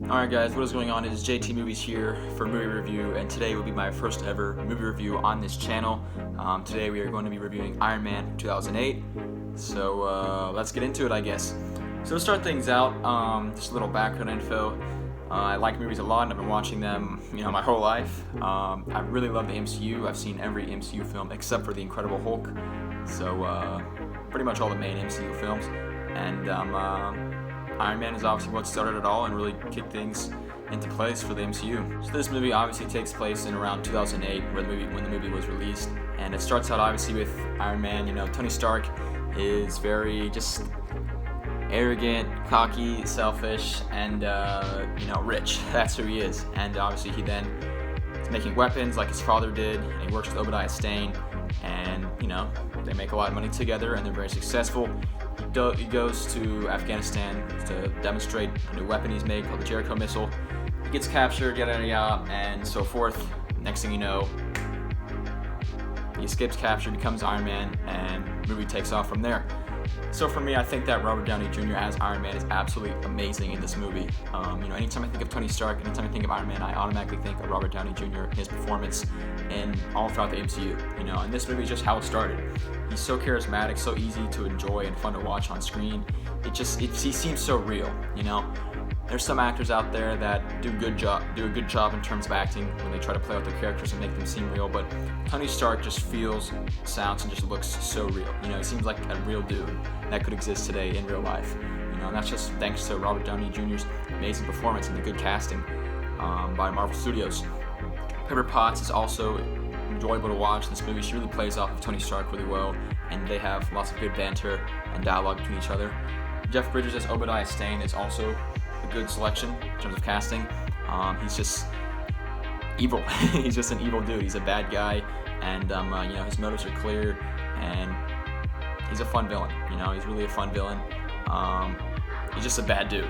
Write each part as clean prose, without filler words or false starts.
Alright guys, what is going on? It is JTMovies here for movie review, and today will be my first ever movie review on this channel. Today we are going to be reviewing Iron Man 2008, so let's get into it, I guess. So to start things out, just a little background info. I like movies a lot and I've been watching them, my whole life. I really love the MCU. I've seen every MCU film except for The Incredible Hulk, so pretty much all the main MCU films. And Iron Man is obviously what started it all and really kicked things into place for the MCU. So this movie obviously takes place in around 2008, when the movie was released, and it starts out obviously with Iron Man. Tony Stark is very just arrogant, cocky, selfish, and rich. That's who he is. And obviously he then is making weapons like his father did, and he works with Obadiah Stane, and they make a lot of money together and they're very successful. He goes to Afghanistan to demonstrate a new weapon he's made called the Jericho missile. He gets captured, yada yada yada, and so forth. Next thing you know, he escapes capture, becomes Iron Man, and the movie takes off from there. So for me, I think that Robert Downey Jr. as Iron Man is absolutely amazing in this movie. Anytime I think of Tony Stark, anytime I think of Iron Man, I automatically think of Robert Downey Jr. and his performance and all throughout the MCU. And this movie is just how it started. He's so charismatic, so easy to enjoy and fun to watch on screen. He seems so real. There's some actors out there that do a good job in terms of acting when they try to play out their characters and make them seem real, but Tony Stark just feels, sounds, and just looks so real. He seems like a real dude that could exist today in real life. And that's just thanks to Robert Downey Jr.'s amazing performance and the good casting by Marvel Studios. Pepper Potts is also enjoyable to watch. This movie, she really plays off of Tony Stark really well, and they have lots of good banter and dialogue between each other. Jeff Bridges as Obadiah Stane is also a good selection in terms of casting. He's just evil. He's just an evil dude. He's a bad guy, and his motives are clear, and he's a fun villain. He's really a fun villain. He's just a bad dude.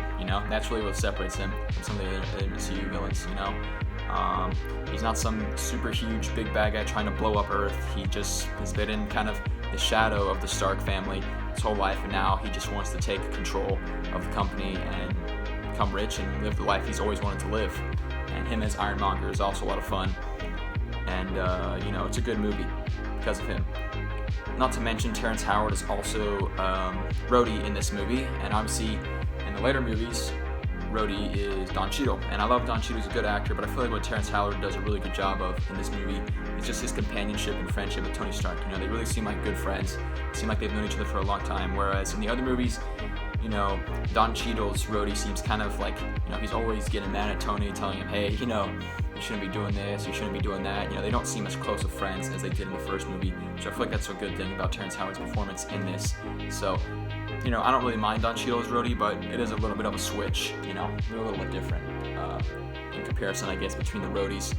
That's really what separates him from some of the other MCU villains. He's not some super huge big bad guy trying to blow up Earth. He's been in kind of the shadow of the Stark family his whole life, and now he just wants to take control of the company and become rich and live the life he's always wanted to live. And him as Ironmonger is also a lot of fun, and it's a good movie because of him. Not to mention Terrence Howard is also Rhodey in this movie, and obviously in the later movies Rhodey is Don Cheadle, and I love Don Cheadle. He's a good actor, but I feel like what Terrence Howard does a really good job of in this movie is just his companionship and friendship with Tony Stark. They really seem like good friends. They seem like they've known each other for a long time, whereas in the other movies, Don Cheadle's Rhodey seems kind of like, he's always getting mad at Tony, telling him, hey, you shouldn't be doing this, you shouldn't be doing that. They don't seem as close of friends as they did in the first movie, so I feel like that's a good thing about Terrence Howard's performance in this. So, I don't really mind Don Cheadle's Rhodey, but it is a little bit of a switch, they're a little bit different in comparison, I guess, between the Rhodeys.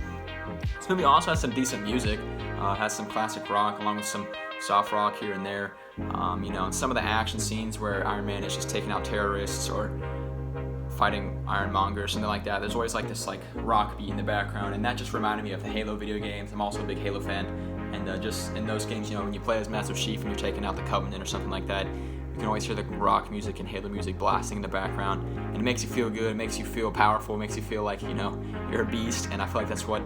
This movie also has some decent music, has some classic rock along with some soft rock here and there. And some of the action scenes where Iron Man is just taking out terrorists or fighting Ironmonger or something like that, there's always this rock beat in the background, and that just reminded me of the Halo video games. I'm also a big Halo fan, and just in those games, when you play as Master Chief and you're taking out the Covenant or something like that, you can always hear the rock music and Halo music blasting in the background, and it makes you feel good, it makes you feel powerful, it makes you feel like you're a beast. And I feel like that's what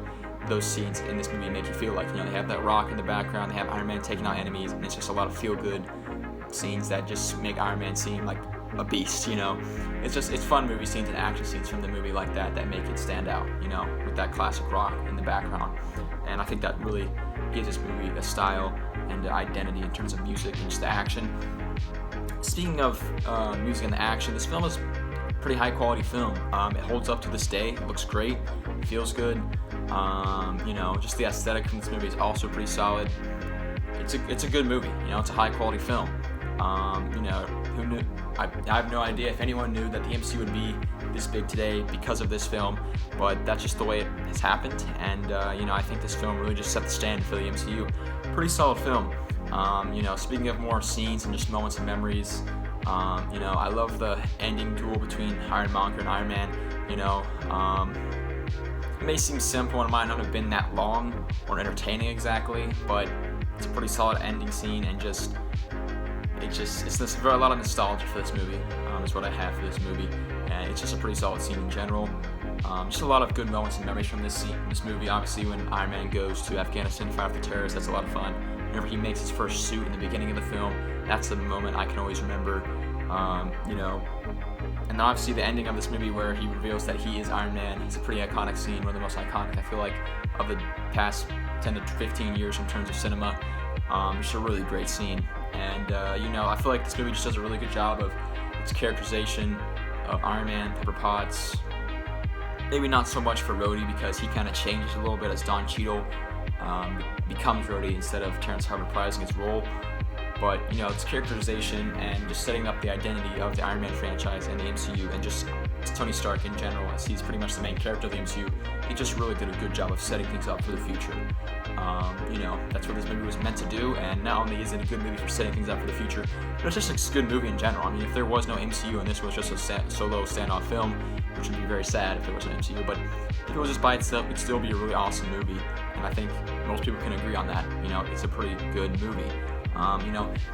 those scenes in this movie make you feel like. They have that rock in the background, they have Iron Man taking out enemies, and it's just a lot of feel-good scenes that just make Iron Man seem like a beast. It's fun movie scenes and action scenes from the movie like that make it stand out, with that classic rock in the background. And I think that really gives this movie a style and an identity in terms of music and just the action. Speaking of music and the action, this film is a pretty high quality film. It holds up to this day. It looks great. It feels good. Just the aesthetic from this movie is also pretty solid. It's a good movie. It's a high quality film. Who knew? I have no idea if anyone knew that the MCU would be this big today because of this film, but that's just the way it has happened. And I think this film really just set the standard for the MCU. Pretty solid film. Speaking of more scenes and just moments and memories, I love the ending duel between Ironmonger and Iron Man. It may seem simple and it might not have been that long or entertaining exactly, but it's a pretty solid ending scene, and it's a lot of nostalgia for this movie. Is what I have for this movie, and it's just a pretty solid scene in general. Just a lot of good moments and memories from this movie. Obviously, when Iron Man goes to Afghanistan to fight off the terrorists, that's a lot of fun. Whenever he makes his first suit in the beginning of the film, that's the moment I can always remember. And obviously the ending of this movie where he reveals that he is Iron Man, it's a pretty iconic scene, one of the most iconic, I feel like, of the past 10 to 15 years in terms of cinema. Just a really great scene. And, I feel like this movie just does a really good job of its characterization of Iron Man, Pepper Potts. Maybe not so much for Rhodey, because he kind of changes a little bit as Don Cheadle becomes Rhodey instead of Terrence Howard reprising his role. But, its characterization and just setting up the identity of the Iron Man franchise and the MCU, and just Tony Stark in general, as he's pretty much the main character of the MCU, he just really did a good job of setting things up for the future. That's what this movie was meant to do, and not only is it a good movie for setting things up for the future, but it's just a good movie in general. I mean, if there was no MCU and this was just a solo standoff film, which would be very sad if there was an MCU, but if it was just by itself, it'd still be a really awesome movie, and I think most people can agree on that. It's a pretty good movie.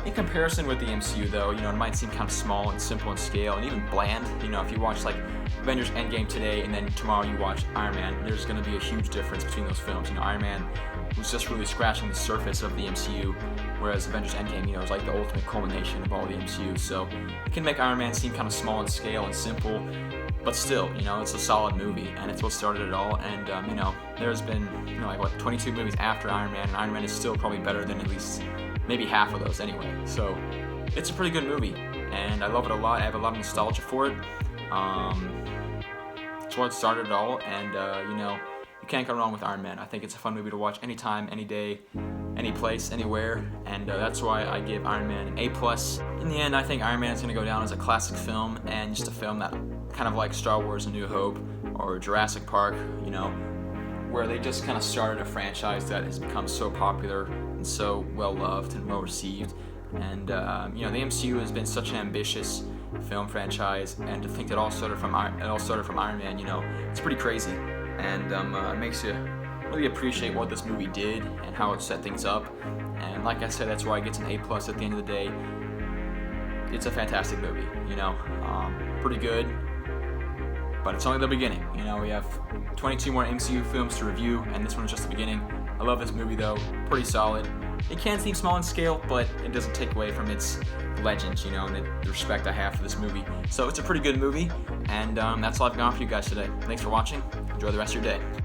In comparison with the MCU, though, it might seem kind of small and simple in scale and even bland. If you watch like Avengers Endgame today and then tomorrow you watch Iron Man, there's going to be a huge difference between those films. Iron Man was just really scratching the surface of the MCU, whereas Avengers Endgame, was like the ultimate culmination of all the MCU. So it can make Iron Man seem kind of small in scale and simple, but still, it's a solid movie, and it's what started it all. And there's been 22 movies after Iron Man, and Iron Man is still probably better than at least maybe half of those anyway. So it's a pretty good movie, and I love it a lot. I have a lot of nostalgia for it. It's what started it all, and you can't go wrong with Iron Man. I think it's a fun movie to watch anytime, any day, any place, anywhere, and that's why I give Iron Man an A+. In the end, I think Iron Man is going to go down as a classic film, and just a film that kind of like Star Wars: A New Hope or Jurassic Park, where they just kind of started a franchise that has become so popular and so well loved and well received. And the MCU has been such an ambitious film franchise, and to think that it all started from Iron Man, it's pretty crazy. And it makes you really appreciate what this movie did and how it set things up. And like I said, that's why it gets an A+ at the end of the day. It's a fantastic movie, pretty good. But it's only the beginning. We have 22 more MCU films to review, and this one is just the beginning. I love this movie, though. Pretty solid. It can seem small in scale, but it doesn't take away from its legends, and the respect I have for this movie. So it's a pretty good movie, and that's all I've got for you guys today. Thanks for watching. Enjoy the rest of your day.